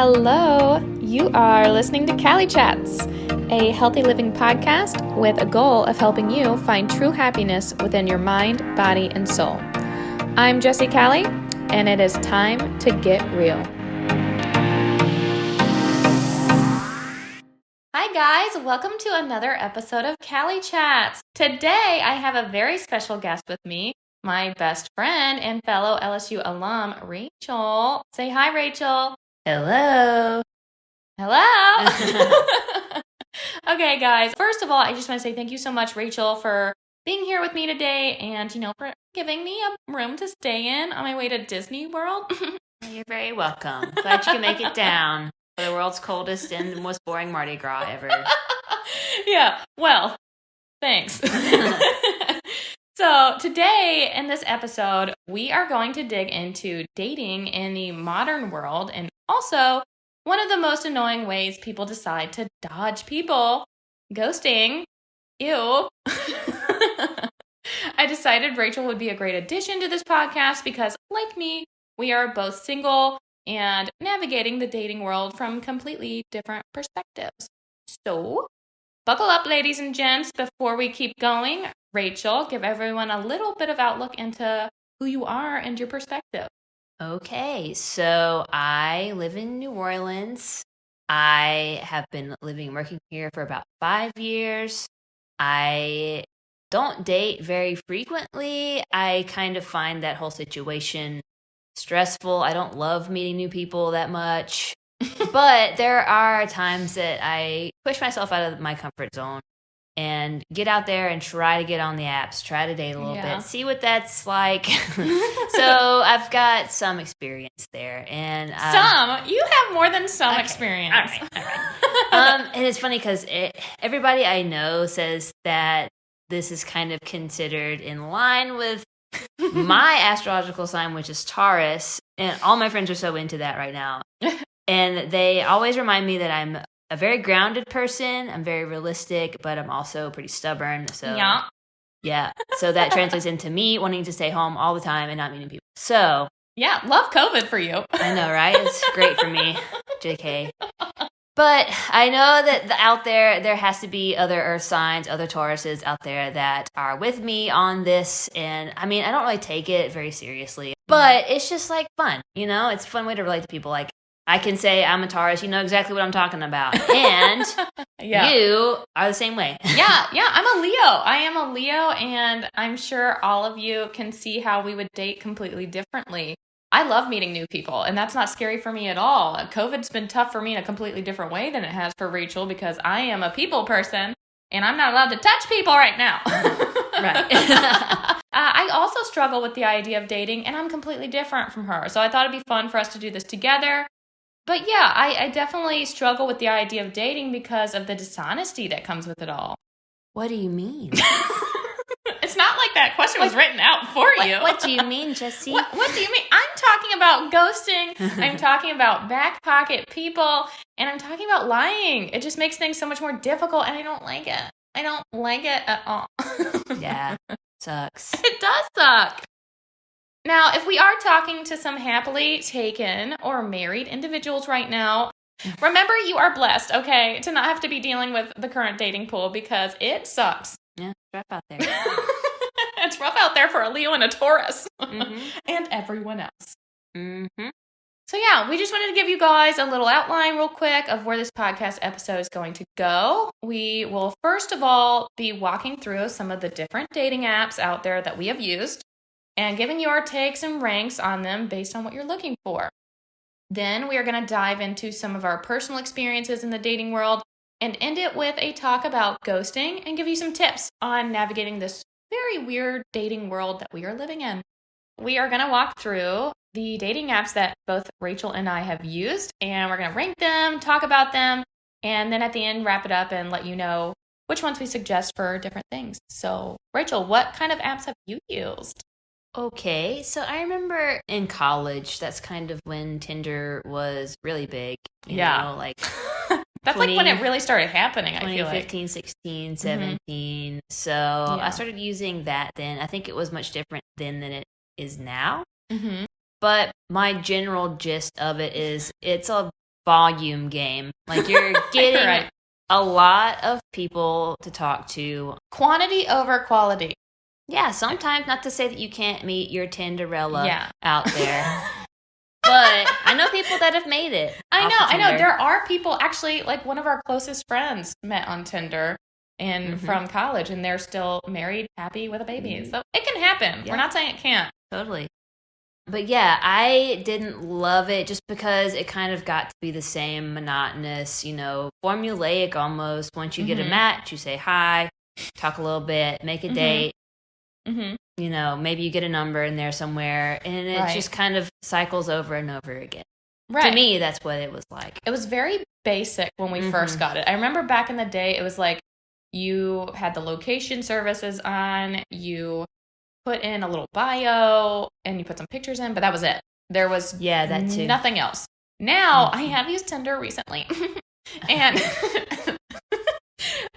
Hello, you are listening to Cali Chats, a healthy living podcast with a goal of helping you find true happiness within your mind, body, and soul. I'm Jessie Cali, and it is time to get real. Hi guys, welcome to another episode of Cali Chats. Today I have a very special guest with me, my best friend and fellow LSU alum, Rachel. Say hi, Rachel. Hello. Hello. Okay, guys. First of all, I just want to say thank you so much, Rachel, for being here with me today and, for giving me a room to stay in on my way to Disney World. You're very welcome. Glad you can make it down for the world's coldest and most boring Mardi Gras ever. Yeah, well, thanks. So today in this episode, we are going to dig into dating in the modern world and also one of the most annoying ways people decide to dodge people, ghosting. Ew. I decided Rachel would be a great addition to this podcast because, like me, we are both single and navigating the dating world from completely different perspectives. So, buckle up, ladies and gents. Before we keep going, Rachel, give everyone a little bit of outlook into who you are and your perspective. Okay, so I live in New Orleans. I have been living and working here for about 5 years. I don't date very frequently. I kind of find that whole situation stressful. I don't love meeting new people that much. But there are times that I push myself out of my comfort zone and get out there and try to get on the apps, try to date a little bit, see what that's like. So I've got some experience there. And some? You have more than some experience. All right. And it's funny because everybody I know says that this is kind of considered in line with my astrological sign, which is Taurus. And all my friends are so into that right now. And they always remind me that I'm a very grounded person. I'm very realistic, but I'm also pretty stubborn. So yeah. So that translates into me wanting to stay home all the time and not meeting people. So yeah, love COVID for you. I know, right? It's great for me. JK. But I know that out there has to be other earth signs, other Tauruses out there that are with me on this. And I mean, I don't really take it very seriously, but it's just like fun. It's a fun way to relate to people. Like, I can say I'm a Taurus, you know exactly what I'm talking about. And you are the same way. Yeah, I'm a Leo. I am a Leo, and I'm sure all of you can see how we would date completely differently. I love meeting new people, and that's not scary for me at all. COVID's been tough for me in a completely different way than it has for Rachel because I am a people person, and I'm not allowed to touch people right now. Right. I also struggle with the idea of dating, and I'm completely different from her. So I thought it'd be fun for us to do this together. But yeah, I definitely struggle with the idea of dating because of the dishonesty that comes with it all. What do you mean? It's not like that question was written out for you. What do you mean, Jessie? What do you mean? I'm talking about ghosting. I'm talking about back pocket people. And I'm talking about lying. It just makes things so much more difficult. And I don't like it. I don't like it at all. Yeah, sucks. It does suck. Now, if we are talking to some happily taken or married individuals right now, remember you are blessed, okay, to not have to be dealing with the current dating pool because it sucks. Yeah, it's rough out there. It's rough out there for a Leo and a Taurus and everyone else. Mm-hmm. So yeah, we just wanted to give you guys a little outline real quick of where this podcast episode is going to go. We will first of all be walking through some of the different dating apps out there that we have used and giving you our takes and ranks on them based on what you're looking for. Then we are going to dive into some of our personal experiences in the dating world and end it with a talk about ghosting and give you some tips on navigating this very weird dating world that we are living in. We are going to walk through the dating apps that both Rachel and I have used, and we're going to rank them, talk about them, and then at the end wrap it up and let you know which ones we suggest for different things. So, Rachel, what kind of apps have you used? Okay, so I remember in college, that's kind of when Tinder was really big. You know, like that's like when it really started happening, I feel like. 2015, 16, 17. So I started using that then. I think it was much different then than it is now. But my general gist of it is it's a volume game. Like you're getting Right. a lot of people to talk to. Quantity over quality. Yeah, sometimes, not to say that you can't meet your Tinderella Yeah. out there. But I know people that have made it. I know. There are people, actually, like one of our closest friends met on Tinder and from college, and they're still married, happy with a baby. So it can happen. Yeah. We're not saying it can't. Totally. But yeah, I didn't love it just because it kind of got to be the same monotonous, formulaic almost. Once you get a match, you say hi, talk a little bit, make a date. Maybe you get a number in there somewhere, and it just kind of cycles over and over again. Right. To me, that's what it was like. It was very basic when we first got it. I remember back in the day, it was like you had the location services on, you put in a little bio, and you put some pictures in, but that was it. There was that too. Nothing else. Now, I have used Tinder recently, and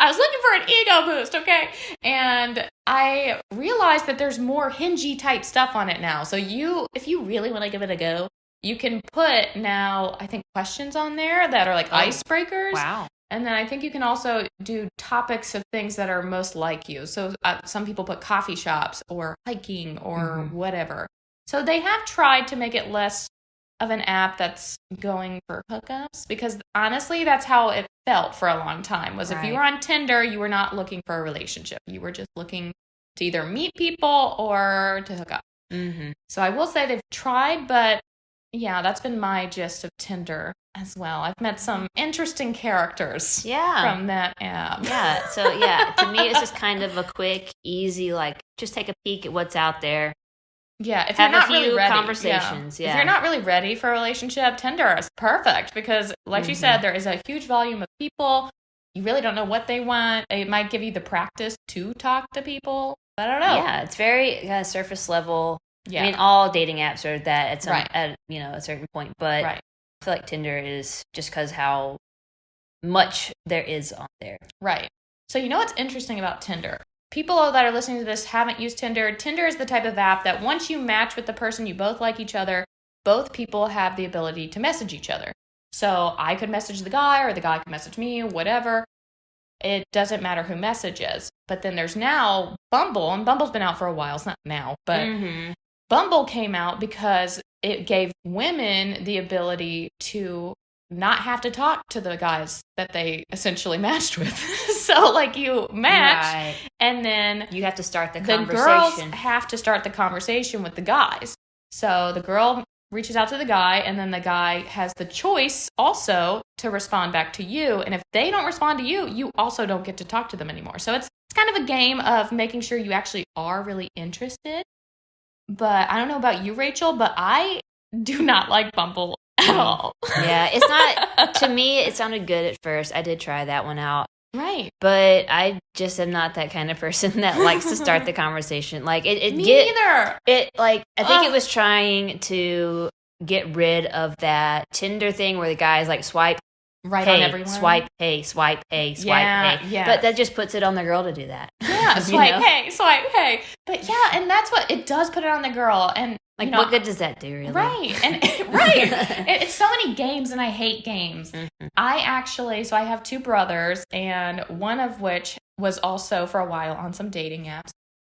I was looking for an ego boost, okay? And I realized that there's more Hingy type stuff on it now. So if you really want to give it a go, you can put now, I think, questions on there that are like icebreakers. Wow. And then I think you can also do topics of things that are most like you. So some people put coffee shops or hiking or whatever. So they have tried to make it less of an app that's going for hookups, because honestly, that's how it felt for a long time, was if you were on Tinder, you were not looking for a relationship. You were just looking to either meet people or to hook up. So I will say they've tried, but yeah, that's been my gist of Tinder as well. I've met some interesting characters from that app. Yeah. So to me, it's just kind of a quick, easy, like just take a peek at what's out there. Yeah, if have you're not a few really ready, conversations. If you're not really ready for a relationship, Tinder is perfect because, like you said, there is a huge volume of people. You really don't know what they want. It might give you the practice to talk to people. I don't know. Yeah, it's very surface level. Yeah. I mean, all dating apps are that at a certain point, but I feel like Tinder is just because how much there is on there. Right. So what's interesting about Tinder? People that are listening to this haven't used Tinder. Tinder is the type of app that once you match with the person, you both like each other, both people have the ability to message each other. So I could message the guy or the guy could message me, whatever. It doesn't matter who messages. But then there's now Bumble, and Bumble's been out for a while. It's not now, but Bumble came out because it gave women the ability to not have to talk to the guys that they essentially matched with. So, you match, and then you have to start the conversation. The girls have to start the conversation with the guys. So the girl reaches out to the guy, and then the guy has the choice also to respond back to you. And if they don't respond to you, you also don't get to talk to them anymore. So it's kind of a game of making sure you actually are really interested. But I don't know about you, Rachel, but I do not like Bumble at all. Yeah, it's not, to me, it sounded good at first. I did try that one out. Right. But I just am not that kind of person that likes to start the conversation. Me neither. I think it was trying to get rid of that Tinder thing where the guys swipe right hey, on everyone. Swipe hey, swipe hey, swipe hey. Yeah. But that just puts it on the girl to do that. Yeah, swipe hey, swipe hey. But and that's what it does, put it on the girl. And what good does that do, really? Right. And it's so many games, and I hate games. I have two brothers, and one of which was also for a while on some dating apps.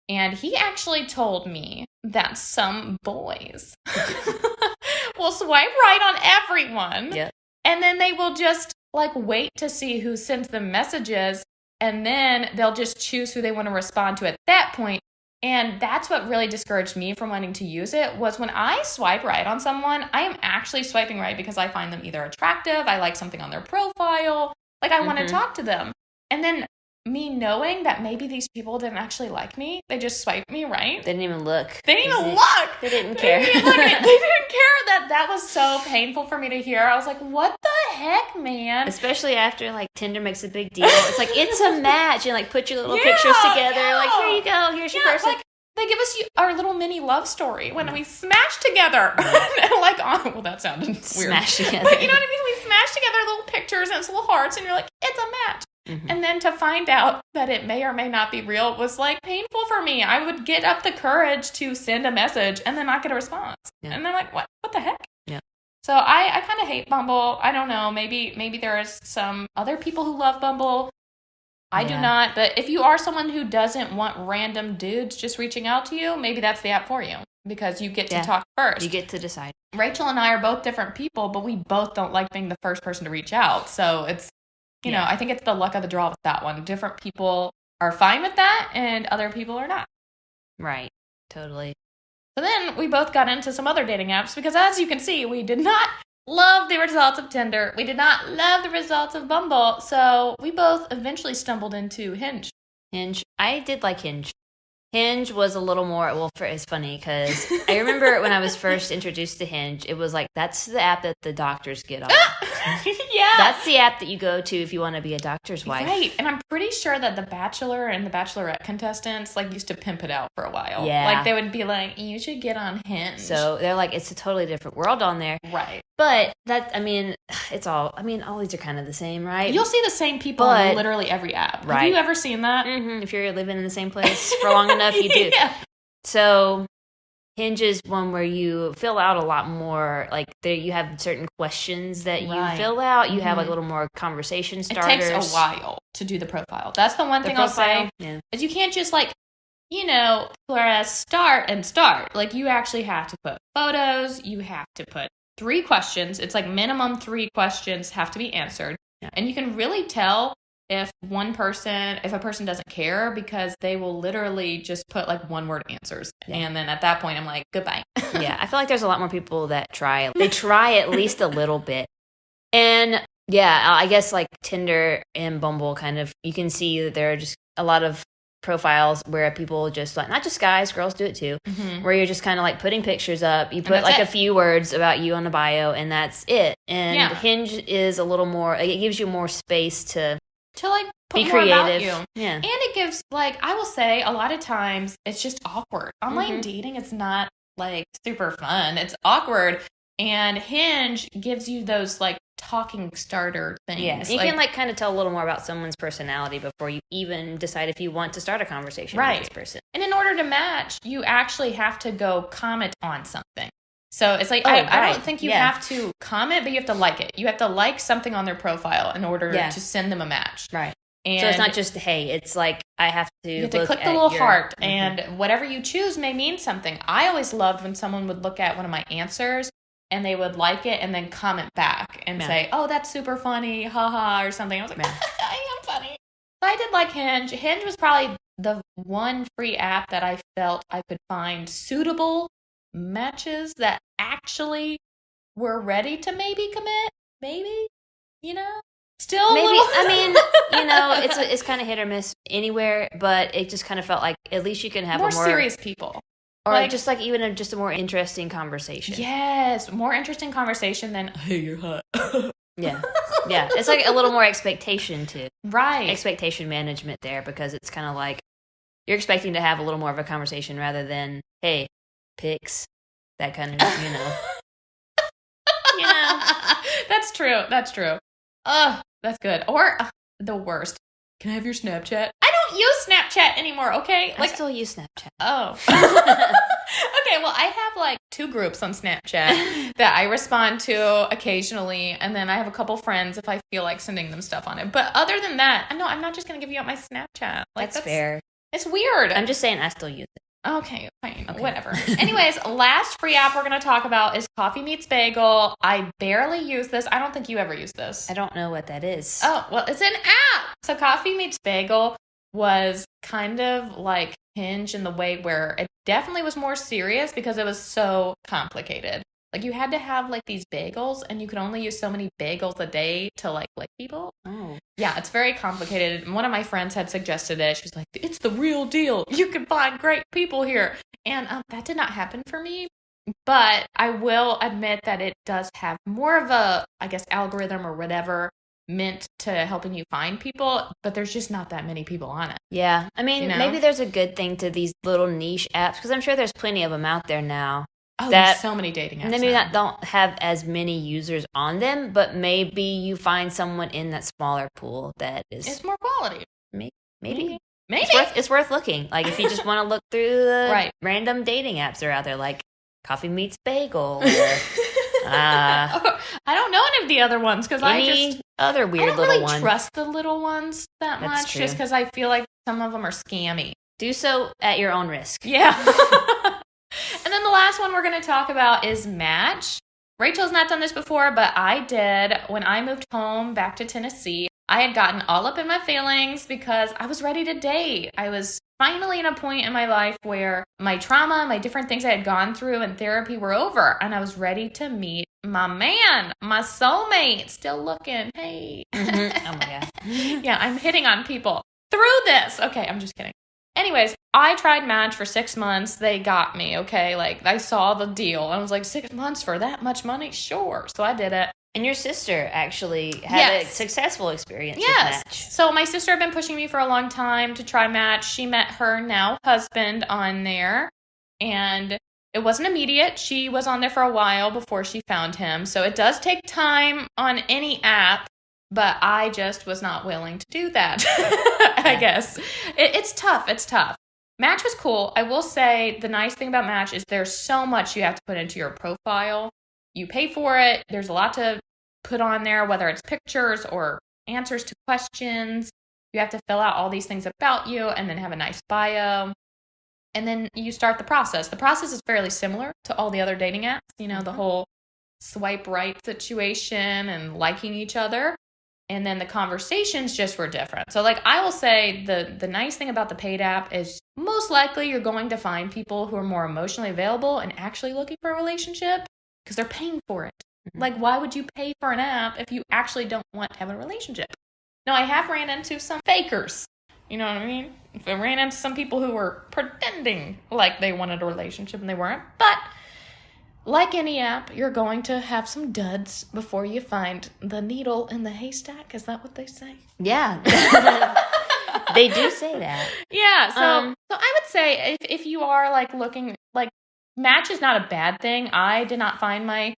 And he actually told me that some boys will swipe right on everyone. Yep. And then they will just wait to see who sends them messages, and then they'll just choose who they want to respond to at that point. And that's what really discouraged me from wanting to use it, was when I swipe right on someone, I am actually swiping right because I find them either attractive, I like something on their profile, I want to talk to them. And then me knowing that maybe these people didn't actually like me, they just swiped me right. They didn't even look. They didn't even look. They didn't care. They didn't care. That was so painful for me to hear. I was like, what the heck, man? Especially after Tinder makes a big deal. It's it's a match, and put your little pictures together. Yeah. Here you go. Here's your person. They give us our little mini love story when we smash together. Well, that sounded weird. Smash together. But you know what I mean? We smash together little pictures and it's little hearts, and you're like, it's a match. And then to find out that it may or may not be real was painful for me. I would get up the courage to send a message and then not get a response. Yeah. And they're like, what the heck? Yeah. So I kind of hate Bumble. I don't know. Maybe there is some other people who love Bumble. I do not. But if you are someone who doesn't want random dudes just reaching out to you, maybe that's the app for you because you get to talk first. You get to decide. Rachel and I are both different people, but we both don't like being the first person to reach out. So it's, you know, I think it's the luck of the draw with that one. Different people are fine with that and other people are not. Right. Totally. So then we both got into some other dating apps because, as you can see, we did not love the results of Tinder. We did not love the results of Bumble. So we both eventually stumbled into Hinge. I did like Hinge. Hinge was a little more, well, it's funny because I remember when I was first introduced to Hinge, it was like, that's the app that the doctors get on. Yeah. That's the app that you go to if you want to be a doctor's wife. Right. And I'm pretty sure that the Bachelor and the Bachelorette contestants like used to pimp it out for a while. Yeah. Like they would be like, you should get on Hinge. So they're like, it's a totally different world on there. Right. But all these are kind of the same, right? You'll see the same people on literally every app. Right. Have you ever seen that? Mm-hmm. If you're living in the same place for long enough, you do. Yeah. So Hinge is one where you fill out a lot more, like you have certain questions that you fill out. You have like a little more conversation starters. It takes a while to do the profile. That's the one thing I'll say is you can't just like, press start and start. Like you actually have to put photos. You have to put 3 questions. It's like minimum 3 questions have to be answered. Yeah. And you can really tell if a person doesn't care because they will literally just put like 1-word answers. Yeah. And then at that point, I'm like, goodbye. Yeah. I feel like there's a lot more people that try. They try at least a little bit. And yeah, I guess like Tinder and Bumble kind of, you can see that there are just a lot of profiles where people just like, not just guys, girls do it too, where you're just kind of like putting pictures up. You put like a few words about you on the bio and that's it. And Hinge is a little more, it gives you more space to like be creative. About you. Yeah. And it gives like, I will say a lot of times it's just awkward. Online dating, it's not like super fun. It's awkward. And Hinge gives you those like talking starter things. Yeah, you can like kind of tell a little more about someone's personality before you even decide if you want to start a conversation with this person. And in order to match, you actually have to go comment on something. So it's like, I don't think you have to comment, but you have to like it. You have to like something on their profile in order to send them a match. Right. And so it's not just, hey, it's like I have to you have to click the little heart and whatever you choose may mean something. I always loved when someone would look at one of my answers and they would like it and then comment back and say, oh, that's super funny, haha, or something. I was like, I am funny. So I did like Hinge. Hinge was probably the one free app that I felt I could find suitable matches that actually were ready to maybe commit. Maybe, still maybe. It's kind of hit or miss anywhere, but it just kind of felt like at least you can have more a more serious people. Or like, just like even just a more interesting conversation. Yes, more interesting conversation than, hey, you're hot. Yeah. It's like a little more expectation too. Right. Expectation management there because it's kind of like you're expecting to have a little more of a conversation rather than, hey, pics, that kind of, That's true. That's good. Or the worst. Can I have your Snapchat? I don't use Snapchat anymore, okay? I still use Snapchat. Oh. Okay, well, I have like 2 groups on Snapchat that I respond to occasionally, and then I have a couple friends if I feel like sending them stuff on it. But other than that, no, I'm not just going to give you out my Snapchat. Like, that's fair. It's weird. I'm just saying I still use it. Okay, fine. Okay. Whatever. Anyways, last free app we're going to talk about is Coffee Meets Bagel. I barely use this. I don't think you ever use this. I don't know what that is. Oh, well, it's an app. So Coffee Meets Bagel was kind of like Hinge in the way where it definitely was more serious because it was so complicated. Like you had to have like these bagels and you could only use so many bagels a day to like people. Oh. Yeah, it's very complicated. One of my friends had suggested it. She was like, it's the real deal. You can find great people here. And that did not happen for me. But I will admit that it does have more of a, I guess, algorithm or whatever meant to helping you find people. But there's just not that many people on it. Yeah. I mean, maybe there's a good thing to these little niche apps because I'm sure there's plenty of them out there now. Oh, there's so many dating apps. Maybe don't have as many users on them, but maybe you find someone in that smaller pool that is... It's more quality. Maybe. It's worth looking. Like if you just want to look through the random dating apps that are out there, like Coffee Meets Bagel or I don't know any of the other ones because other weird I don't little really ones. trust the little ones that much true. just because I feel like some of them are scammy. Do so at your own risk. Yeah. And then the last one we're going to talk about is Match. Rachel's not done this before, but I did. When I moved home back to Tennessee, I had gotten all up in my feelings because I was ready to date. I was finally in a point in my life where my trauma, my different things I had gone through in therapy were over, and I was ready to meet my man, my soulmate. Still looking. Hey. Mm-hmm. Oh my God. Yeah, I'm hitting on people through this. Okay, I'm just kidding. Anyways, I tried Match for 6 months. They got me, okay? Like, I saw the deal. I was like, 6 months for that much money? Sure. So I did it. And your sister actually had a successful experience with Match. So my sister had been pushing me for a long time to try Match. She met her now husband on there. And it wasn't immediate. She was on there for a while before she found him. So it does take time on any app. But I just was not willing to do that, I guess. It's tough. It's tough. Match was cool. I will say the nice thing about Match is there's so much you have to put into your profile. You pay for it. There's a lot to put on there, whether it's pictures or answers to questions. You have to fill out all these things about you and then have a nice bio. And then you start the process. The process is fairly similar to all the other dating apps. You know, the whole swipe right situation and liking each other. And then the conversations just were different. So, like, I will say the nice thing about the paid app is most likely you're going to find people who are more emotionally available and actually looking for a relationship because they're paying for it. Mm-hmm. Like, why would you pay for an app if you actually don't want to have a relationship? Now, I have ran into some fakers. You know what I mean? I ran into some people who were pretending like they wanted a relationship and they weren't. But like any app, you're going to have some duds before you find the needle in the haystack. Is that what they say? Yeah. They do say that. Yeah. So I would say if you are like looking, like, Match is not a bad thing. I did not find my,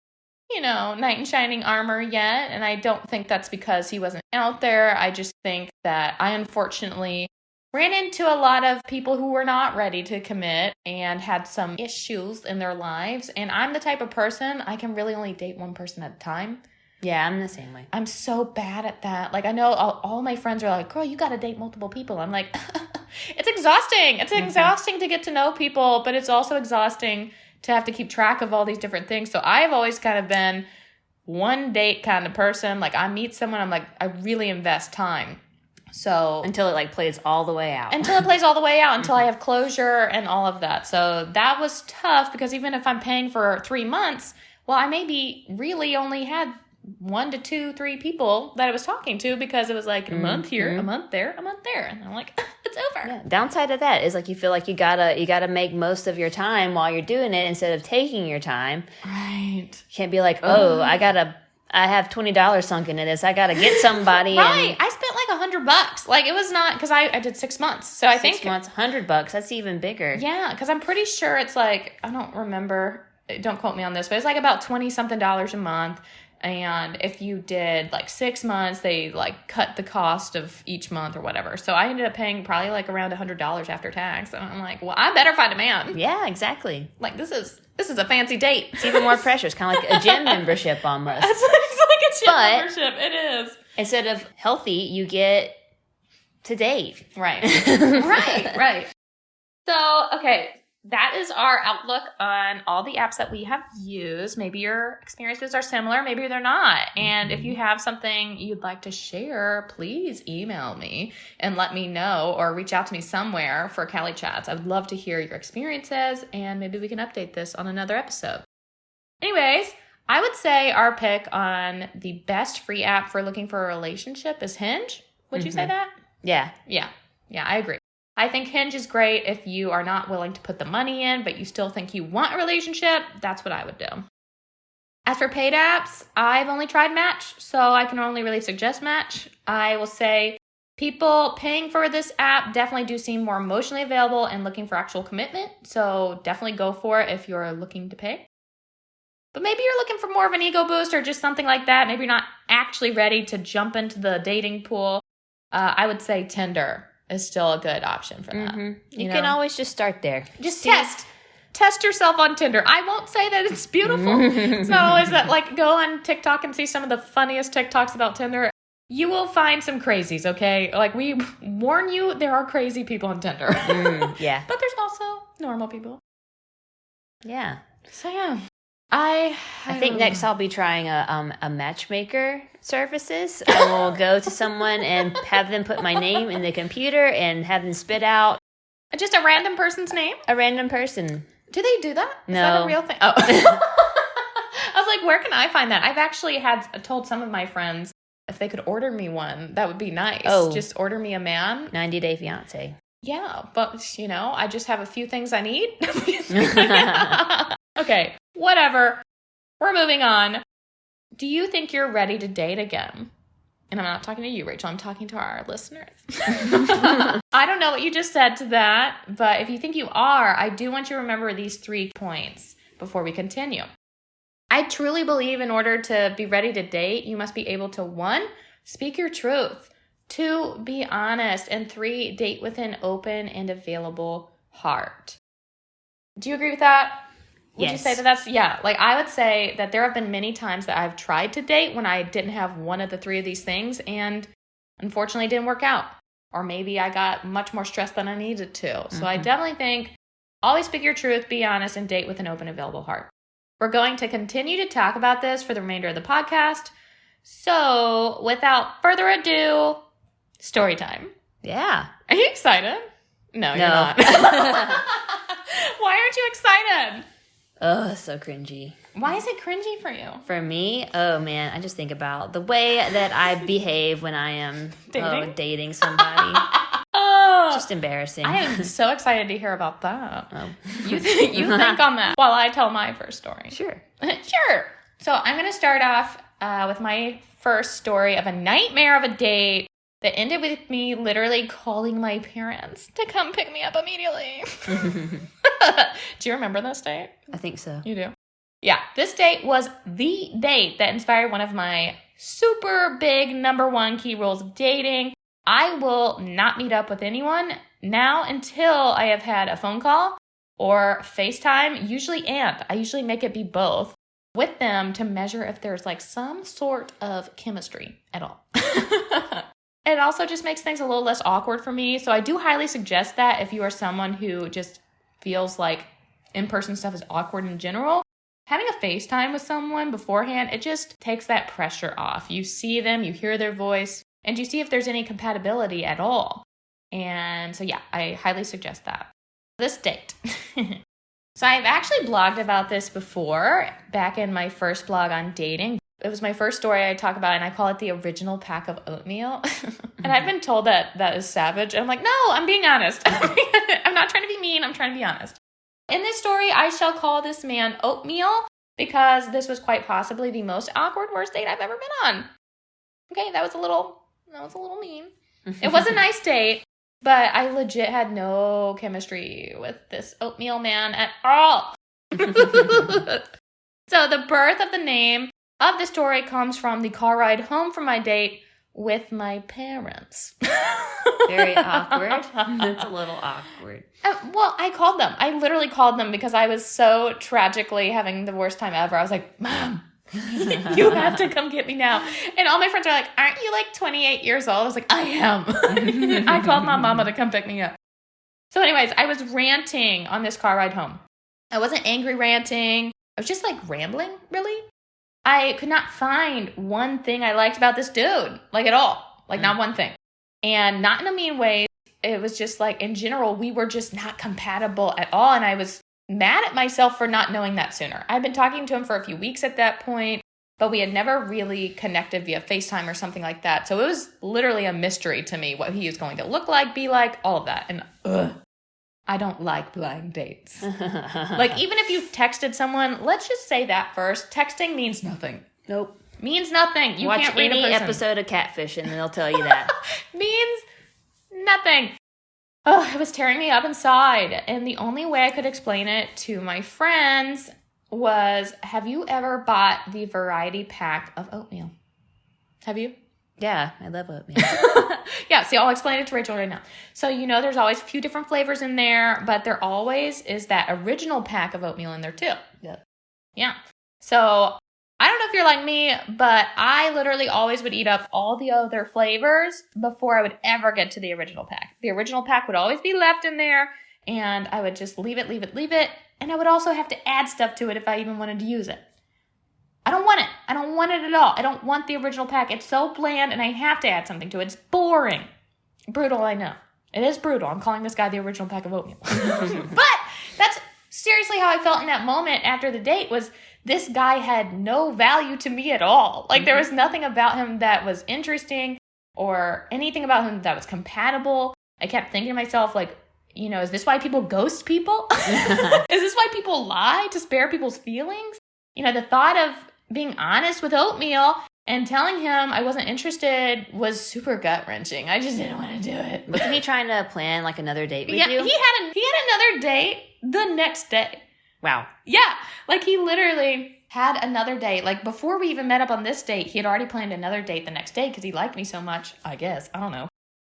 knight in shining armor yet. And I don't think that's because he wasn't out there. I just think that I unfortunately ran into a lot of people who were not ready to commit and had some issues in their lives. And I'm the type of person, I can really only date one person at a time. Yeah, I'm the same way. I'm so bad at that. Like, I know all my friends are like, girl, you got to date multiple people. I'm like, it's exhausting. It's exhausting to get to know people, but it's also exhausting to have to keep track of all these different things. So I've always kind of been one date kind of person. Like, I meet someone, I'm like, I really invest time. So until it like plays all the way out. Until it plays all the way out, until I have closure and all of that. So that was tough because even if I'm paying for 3 months, well, I maybe really only had 1 to 2, 3 people that I was talking to because it was like a month here, a month there, a month there. And I'm like, it's over. Yeah. Downside of that is like you feel like you gotta make most of your time while you're doing it instead of taking your time. Right. You can't be like, I have $20 sunk into this. I got to get somebody. Right. I spent like $100. Like, it was not, because I did 6 months. So I think 6 months, $100. That's even bigger. Yeah. Because I'm pretty sure it's like, I don't remember. Don't quote me on this, but it's like about $20-something a month. And if you did like 6 months, they like cut the cost of each month or whatever. So I ended up paying probably like around $100 after tax. And I'm like, well, I better find a man. Yeah, exactly. Like, this is a fancy date. It's even more pressure. It's kind of like a gym membership almost. It's like a gym membership. It is. Instead of healthy, you get to date. Right. Right. So, okay. That is our outlook on all the apps that we have used. Maybe your experiences are similar. Maybe they're not. And if you have something you'd like to share, please email me and let me know or reach out to me somewhere for Cali Chats. I would love to hear your experiences and maybe we can update this on another episode. Anyways, I would say our pick on the best free app for looking for a relationship is Hinge. Would you say that? Yeah. Yeah, I agree. I think Hinge is great if you are not willing to put the money in, but you still think you want a relationship. That's what I would do. As for paid apps, I've only tried Match, so I can only really suggest Match. I will say people paying for this app definitely do seem more emotionally available and looking for actual commitment, so definitely go for it if you're looking to pay. But maybe you're looking for more of an ego boost or just something like that. Maybe you're not actually ready to jump into the dating pool. I would say Tinder is still a good option for that. You can always just start there. Just test test yourself on Tinder. I won't say that it's beautiful. It's not always that, like, go on TikTok and see some of the funniest TikToks about Tinder. You will find some crazies, okay? Like, we warn you, there are crazy people on Tinder. Yeah. But there's also normal people. Yeah. So, yeah. I think next I'll be trying a matchmaker services. I will go to someone and have them put my name in the computer and have them spit out just a random person's name? A random person. Do they do that? No. Is that a real thing? Oh. I was like, where can I find that? I've actually told some of my friends if they could order me one, that would be nice. Oh. Just order me a man. 90 Day Fiancé. Yeah, but, you know, I just have a few things I need. Okay, whatever. We're moving on. Do you think you're ready to date again? And I'm not talking to you, Rachel. I'm talking to our listeners. I don't know what you just said to that, but if you think you are, I do want you to remember these 3 points before we continue. I truly believe in order to be ready to date, you must be able to 1, speak your truth, 2, be honest, and 3, date with an open and available heart. Do you agree with that? Would you say that that's, yeah, like I would say that there have been many times that I've tried to date when I didn't have one of the 3 of these things and unfortunately it didn't work out. Or maybe I got much more stressed than I needed to. So I definitely think always speak your truth, be honest, and date with an open, available heart. We're going to continue to talk about this for the remainder of the podcast. So without further ado, story time. Yeah. Are you excited? No, you're not. Why aren't you excited? Oh, so cringy. Why is it cringy for you? For me, oh man, I just think about the way that I behave when I am dating somebody. Just embarrassing. I am so excited to hear about that. Oh. You think on that while I tell my first story. Sure. Sure. So I'm going to start off with my first story of a nightmare of a date that ended with me literally calling my parents to come pick me up immediately. Do you remember this date? I think so. You do? Yeah. This date was the date that inspired one of my super big number 1 key rules of dating. I will not meet up with anyone now until I have had a phone call or FaceTime, I usually make it be both, with them to measure if there's like some sort of chemistry at all. It also just makes things a little less awkward for me. So I do highly suggest that if you are someone who just feels like in-person stuff is awkward in general, having a FaceTime with someone beforehand, it just takes that pressure off. You see them, you hear their voice, and you see if there's any compatibility at all. And so yeah, I highly suggest that. This date. So I've actually blogged about this before, back in my first blog on dating. It was my first story I talk about, and I call it the original pack of oatmeal. And I've been told that is savage. And I'm like, no, I'm being honest. I'm not trying to be mean. I'm trying to be honest. In this story, I shall call this man Oatmeal because this was quite possibly the most awkward worst date I've ever been on. Okay, that was a little mean. It was a nice date, but I legit had no chemistry with this Oatmeal man at all. So the birth of the name of the story comes from the car ride home from my date with my parents. Very awkward. That's a little awkward. Well, I called them. I literally called them because I was so tragically having the worst time ever. I was like, Mom, you have to come get me now. And all my friends are like, aren't you like 28 years old? I was like, I am. I called my mama to come pick me up. So anyways, I was ranting on this car ride home. I wasn't angry ranting. I was just like rambling, really. I could not find one thing I liked about this dude, like at all. Like not one thing. And not in a mean way. It was just like, in general, we were just not compatible at all. And I was mad at myself for not knowing that sooner. I'd been talking to him for a few weeks at that point, but we had never really connected via FaceTime or something like that. So it was literally a mystery to me what he was going to look like, be like, all of that. And I don't like blind dates. Like, even if you texted someone, let's just say that first. Texting means nothing. Nope. Means nothing. You Watch can't read a any person. episode of Catfish and they'll tell you that. Means nothing. Oh, it was tearing me up inside. And the only way I could explain it to my friends was, have you ever bought the variety pack of oatmeal? Have you? Yeah, I love oatmeal. Yeah, see, I'll explain it to Rachel right now. So, there's always a few different flavors in there, but there always is that original pack of oatmeal in there too. Yep. Yeah. So, I don't know if you're like me, but I literally always would eat up all the other flavors before I would ever get to the original pack. The original pack would always be left in there, and I would just leave it, and I would also have to add stuff to it if I even wanted to use it. I don't want it. I don't want it at all. I don't want the original pack. It's so bland, and I have to add something to it. It's boring. Brutal, I know. It is brutal. I'm calling this guy the original pack of oatmeal. But that's seriously how I felt in that moment after the date was this guy had no value to me at all. Like, there was nothing about him that was interesting or anything about him that was compatible. I kept thinking to myself, like, is this why people ghost people? Is this why people lie to spare people's feelings? The thought of being honest with Oatmeal and telling him I wasn't interested was super gut-wrenching. I just didn't want to do it. Wasn't he trying to plan like another date with you? Yeah, he had another date the next day. Wow. Yeah, like he literally had another date. Like before we even met up on this date, he had already planned another date the next day because he liked me so much, I guess. I don't know.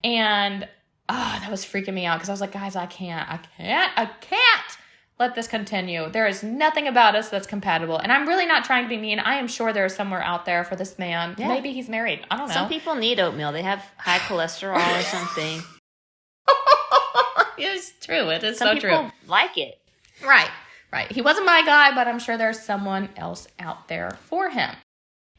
And that was freaking me out because I was like, guys, I can't let this continue. There is nothing about us that's compatible. And I'm really not trying to be mean. I am sure there is somewhere out there for this man. Yeah. Maybe he's married. I don't know. Some people need oatmeal. They have high cholesterol or something. It's true. It is Some so people true. like it. Right. He wasn't my guy, but I'm sure there's someone else out there for him.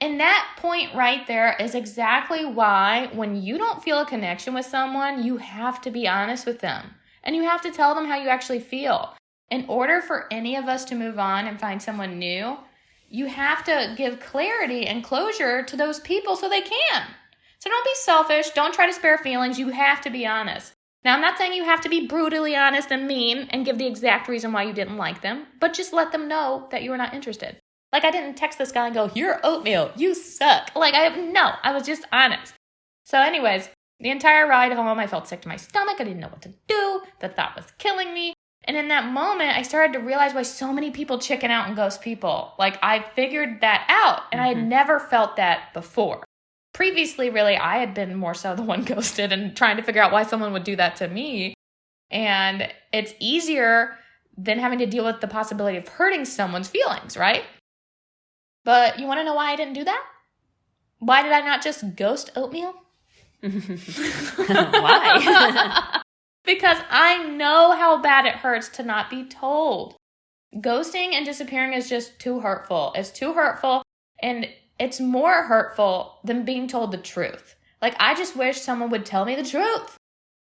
And that point right there is exactly why when you don't feel a connection with someone, you have to be honest with them. And you have to tell them how you actually feel. In order for any of us to move on and find someone new, you have to give clarity and closure to those people so they can. So don't be selfish. Don't try to spare feelings. You have to be honest. Now, I'm not saying you have to be brutally honest and mean and give the exact reason why you didn't like them, but just let them know that you were not interested. Like, I didn't text this guy and go, "You're Oatmeal. You suck." I was just honest. So anyways, the entire ride home, I felt sick to my stomach. I didn't know what to do. The thought was killing me. And in that moment, I started to realize why so many people chicken out and ghost people. Like, I figured that out, and I had never felt that before. Previously, really, I had been more so the one ghosted and trying to figure out why someone would do that to me. And it's easier than having to deal with the possibility of hurting someone's feelings, right? But you want to know why I didn't do that? Why did I not just ghost Oatmeal? Why? Because I know how bad it hurts to not be told. Ghosting and disappearing is just too hurtful. It's too hurtful, and it's more hurtful than being told the truth. Like, I just wish someone would tell me the truth.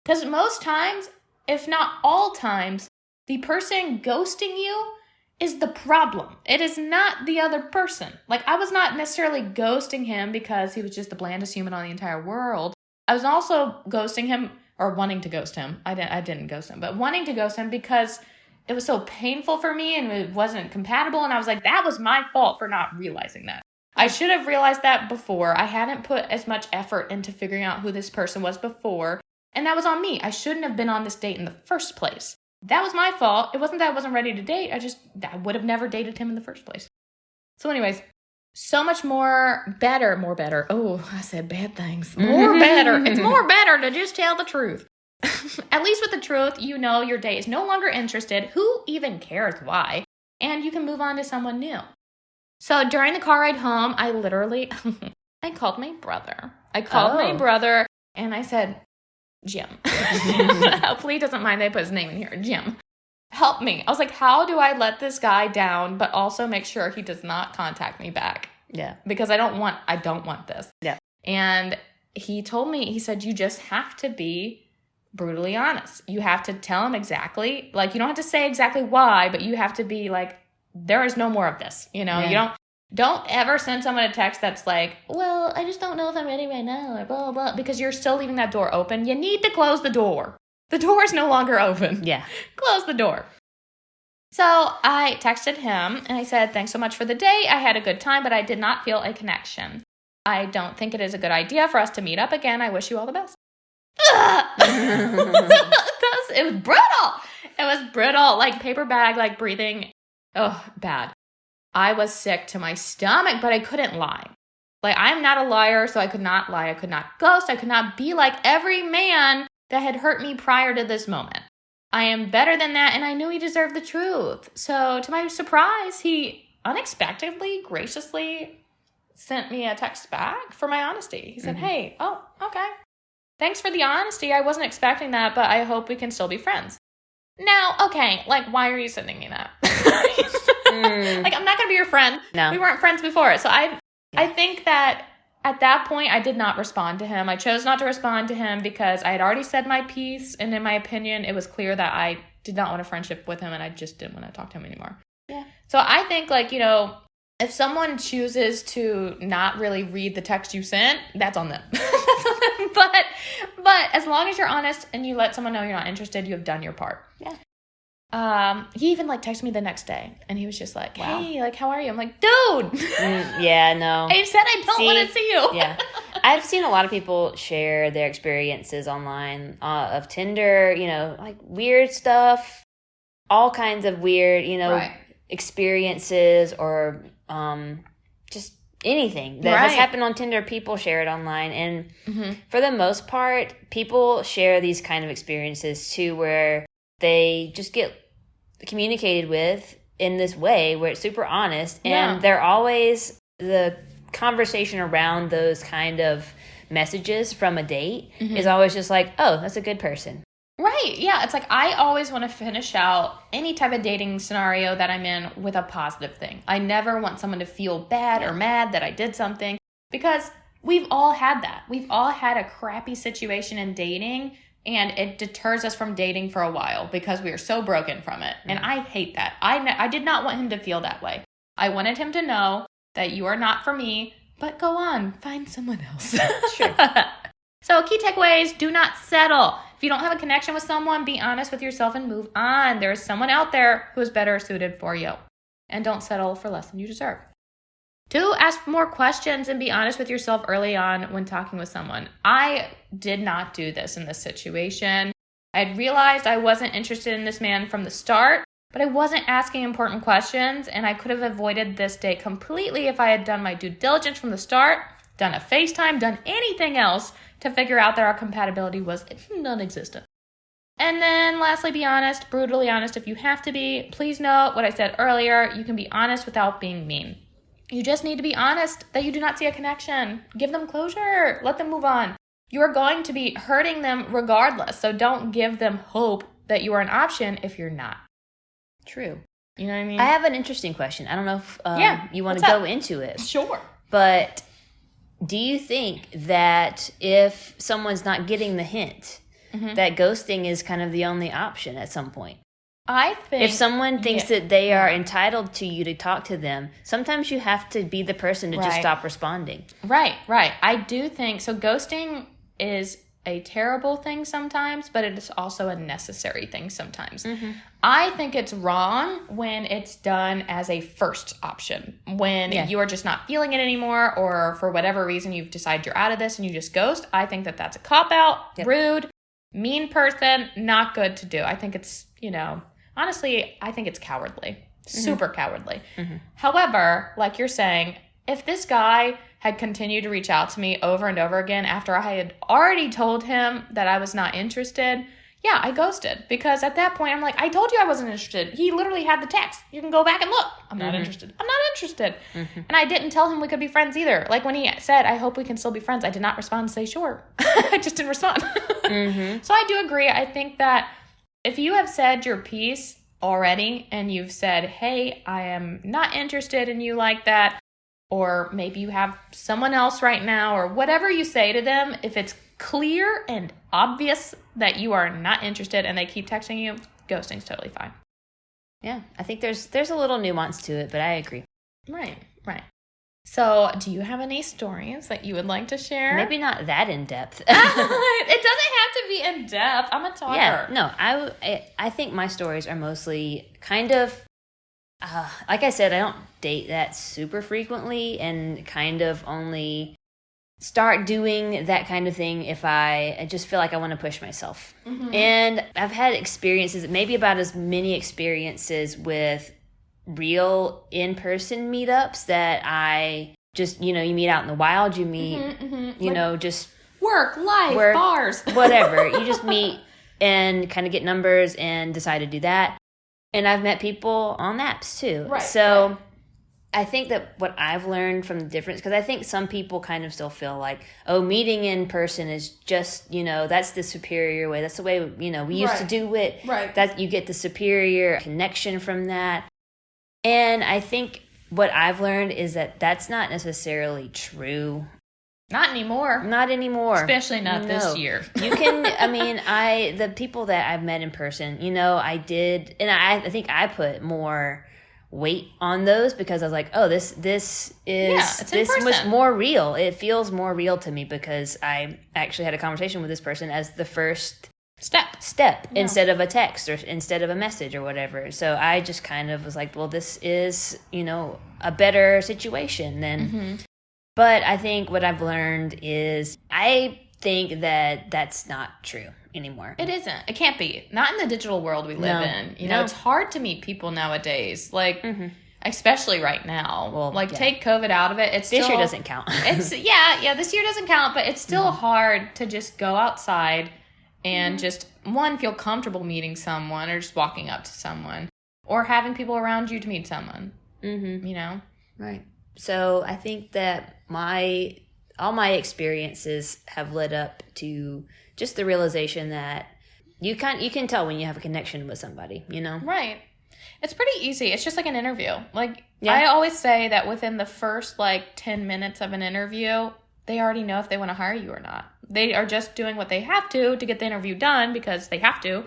Because most times, if not all times, the person ghosting you is the problem. It is not the other person. Like, I was not necessarily ghosting him because he was just the blandest human on the entire world. I was also ghosting him, or wanting to ghost him. I didn't ghost him, but wanting to ghost him because it was so painful for me and it wasn't compatible. And I was like, that was my fault for not realizing that. I should have realized that before. I hadn't put as much effort into figuring out who this person was before. And that was on me. I shouldn't have been on this date in the first place. That was my fault. It wasn't that I wasn't ready to date. I would have never dated him in the first place. So anyways, so much more better. Oh, I said bad things. More better. It's more better to just tell the truth. At least with the truth, your date is no longer interested. Who even cares why? And you can move on to someone new. So during the car ride home, I literally, I called my brother. And I said, Jim. Hopefully he doesn't mind that I put his name in here. Jim, help me. I was like, how do I let this guy down, but also make sure he does not contact me back? Yeah. Because I don't want this. Yeah. And he told me, he said, you just have to be brutally honest. You have to tell him exactly, like, you don't have to say exactly why, but you have to be like, there is no more of this. Yeah. You don't ever send someone a text that's like, well, I just don't know if I'm ready right now, or blah, blah, blah, because you're still leaving that door open. You need to close the door. The door is no longer open. Yeah. Close the door. So I texted him and I said, thanks so much for the date. I had a good time, but I did not feel a connection. I don't think it is a good idea for us to meet up again. I wish you all the best. It was brutal. It was brutal. Like paper bag, like breathing. Oh, bad. I was sick to my stomach, but I couldn't lie. Like, I'm not a liar, so I could not lie. I could not ghost. I could not be like every man that had hurt me prior to this moment. I am better than that, and I knew he deserved the truth. So, to my surprise, he unexpectedly, graciously sent me a text back for my honesty. He said, hey, okay. Thanks for the honesty. I wasn't expecting that, but I hope we can still be friends. Now, okay, like, why are you sending me that? Like, I'm not going to be your friend. No. We weren't friends before. So I think that at that point, I did not respond to him. I chose not to respond to him because I had already said my piece. And in my opinion, it was clear that I did not want a friendship with him. And I just didn't want to talk to him anymore. Yeah. So I think, like, you know, if someone chooses to not really read the text you sent, that's on them. That's on them. But as long as you're honest and you let someone know you're not interested, you have done your part. Yeah. He even like texted me the next day and he was just like, wow. hey, like, how are you? I'm like, dude. Yeah, no. I said I don't want to see you. Yeah. I've seen a lot of people share their experiences online of Tinder, you know, like weird stuff, all kinds of weird, you know, experiences or just anything that has happened on Tinder. People share it online. And for the most part, people share these kind of experiences too, where they just get communicated with in this way where it's super honest. And they're always the conversation around those kind of messages from a date is always just like, oh, that's a good person. Right. Yeah. It's like I always want to finish out any type of dating scenario that I'm in with a positive thing. I never want someone to feel bad or mad that I did something because we've all had that. We've all had a crappy situation in dating and it deters us from dating for a while because we are so broken from it. And I hate that. I did not want him to feel that way. I wanted him to know that you are not for me, but go on, find someone else. Sure. So key takeaways, do not settle. If you don't have a connection with someone, be honest with yourself and move on. There is someone out there who is better suited for you. And don't settle for less than you deserve. 2, ask more questions and be honest with yourself early on when talking with someone. I did not do this in this situation. I had realized I wasn't interested in this man from the start, but I wasn't asking important questions, and I could have avoided this date completely if I had done my due diligence from the start, done a FaceTime, done anything else to figure out that our compatibility was non-existent. And then lastly, be honest, brutally honest if you have to be. Please note what I said earlier, you can be honest without being mean. You just need to be honest that you do not see a connection. Give them closure. Let them move on. You are going to be hurting them regardless, so don't give them hope that you are an option if you're not. True. You know what I mean? I have an interesting question. I don't know if you want to go into it. Sure. But do you think that if someone's not getting the hint, that ghosting is kind of the only option at some point? I think if someone thinks that they are entitled to you to talk to them, sometimes you have to be the person to just stop responding. Right. I do think so. Ghosting is a terrible thing sometimes, but it is also a necessary thing sometimes. I think it's wrong when it's done as a first option, when you are just not feeling it anymore, or for whatever reason you've decided you're out of this and you just ghost. I think that that's a cop-out, rude, mean person, not good to do. I think it's, honestly, I think it's cowardly, super cowardly. However, like you're saying, if this guy had continued to reach out to me over and over again after I had already told him that I was not interested, I ghosted. Because at that point, I'm like, I told you I wasn't interested. He literally had the text. You can go back and look. I'm not interested. I'm not interested. And I didn't tell him we could be friends either. Like when he said, I hope we can still be friends, I did not respond and say, sure. I just didn't respond. So I do agree. I think that if you have said your piece already and you've said, hey, I am not interested in you like that, or maybe you have someone else right now, or whatever you say to them, if it's clear and obvious that you are not interested and they keep texting you, ghosting's totally fine. Yeah, I think there's a little nuance to it, but I agree. Right. So, do you have any stories that you would like to share? Maybe not that in depth. It doesn't have to be in depth. I'm a talker. Yeah, no, I think my stories are mostly kind of, like I said, I don't date that super frequently and kind of only start doing that kind of thing if I just feel like I want to push myself. And I've had experiences, maybe about as many experiences with real in-person meetups that I just, you meet out in the wild, you meet, just work, life, bars, whatever. You just meet and kind of get numbers and decide to do that. And I've met people on apps too. Right. So right. I think that what I've learned from the difference, because I think some people kind of still feel like, oh, meeting in person is just, that's the superior way. That's the way, we used to do it. Right. That you get the superior connection from that. And I think what I've learned is that that's not necessarily true. Not anymore. Not anymore. Especially not this year. You can, the people that I've met in person, I did, and I think I put more weight on those because I was like, oh, this was more real. It feels more real to me because I actually had a conversation with this person as the first step instead of a text or instead of a message or whatever. So I just kind of was like, well, this is, a better situation than, but I think what I've learned is I think that that's not true anymore. It isn't. It can't be. Not in the digital world we live in. You know, it's hard to meet people nowadays. Like, especially right now. Well, take COVID out of it. It's this still, year doesn't count. It's this year doesn't count, but it's still hard to just go outside and just, one, feel comfortable meeting someone or just walking up to someone or having people around you to meet someone, Right. So I think that all my experiences have led up to just the realization that you can tell when you have a connection with somebody, Right. It's pretty easy. It's just like an interview. Like, I always say that within the first, 10 minutes of an interview, they already know if they want to hire you or not. They are just doing what they have to get the interview done because they have to.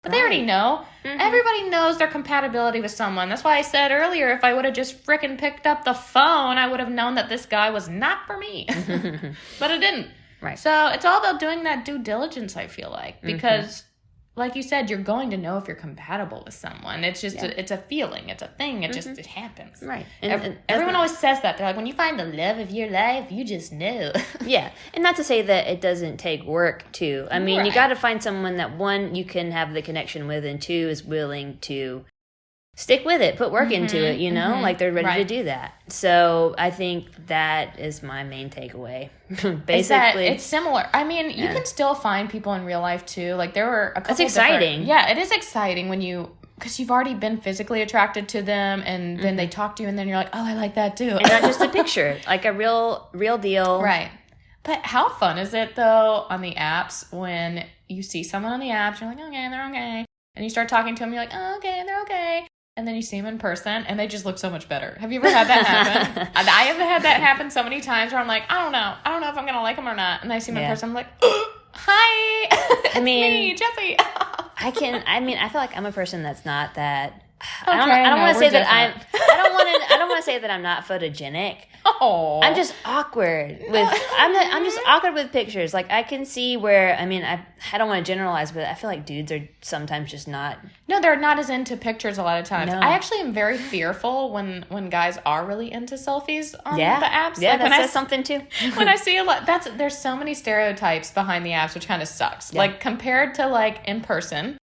But they already know. Everybody knows their compatibility with someone. That's why I said earlier, if I would have just frickin' picked up the phone, I would have known that this guy was not for me. But I didn't. Right. So it's all about doing that due diligence, I feel like. Because, like you said, you're going to know if you're compatible with someone. It's just, it's a feeling. It's a thing. It just, it happens. Right. And everyone always says that. They're like, when you find the love of your life, you just know. Yeah. And not to say that it doesn't take work, too. I mean, you got to find someone that, one, you can have the connection with, and two, is willing to stick with it, put work into it, like they're ready to do that. So I think that is my main takeaway. Basically, it's similar. I mean, you can still find people in real life too. Like there were a couple. That's exciting. Yeah, it is exciting when because you've already been physically attracted to them, and then they talk to you, and then you're like, oh, I like that too. And not just a picture, like a real deal, right? But how fun is it though on the apps when you see someone on the apps, you're like, okay, they're okay, and you start talking to them, you're like, oh, okay, they're okay. And then you see them in person, and they just look so much better. Have you ever had that happen? I have had that happen so many times where I'm like, I don't know if I'm going to like them or not. And I see them in person, I'm like, hi, it's me, Jessie. I feel like I'm a person that's not that. Okay, I don't want to say that I don't want to say that I'm not photogenic. Oh, I'm just awkward with. I'm just awkward with pictures. Like I can see where. I don't want to generalize, but I feel like dudes are sometimes just not. No, they're not as into pictures a lot of times. No. I actually am very fearful when guys are really into selfies on the apps. Yeah, like that says something too. When I see a lot, there's so many stereotypes behind the apps, which kind of sucks. Yeah. Like compared to in person.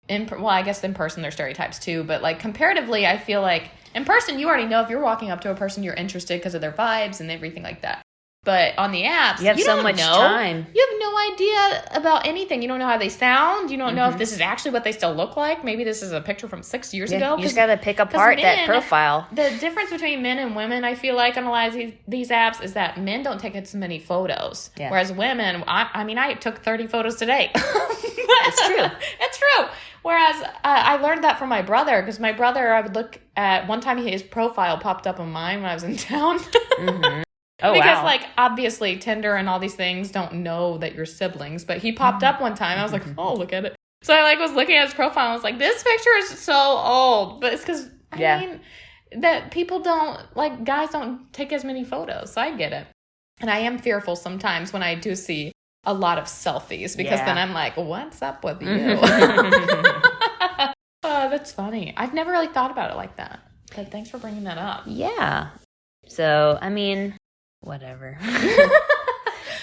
I guess in person there's stereotypes too, but comparatively, I feel like in person you already know if you're walking up to a person you're interested because of their vibes and everything like that. But on the apps, you have so much time. You have no idea about anything. You don't know how they sound. You don't know if this is actually what they still look like. Maybe this is a picture from 6 years ago. You just got to pick apart that profile. The difference between men and women, I feel like, on a lot of these apps is that men don't take as many photos. Yeah. Whereas women, I took 30 photos today. It's true. It's true. Whereas I learned that from my brother, because my brother, I would look at, one time his profile popped up on mine when I was in town. Oh, because, wow. Obviously Tinder and all these things don't know that you're siblings. But he popped up one time. I was like, oh, look at it. So I, was looking at his profile. And I was like, this picture is so old. But it's because, I mean, that people don't, guys don't take as many photos. So I get it. And I am fearful sometimes when I do see a lot of selfies. Because then I'm like, what's up with you? Oh, that's funny. I've never really thought about it like that. But thanks for bringing that up. Yeah. So, whatever.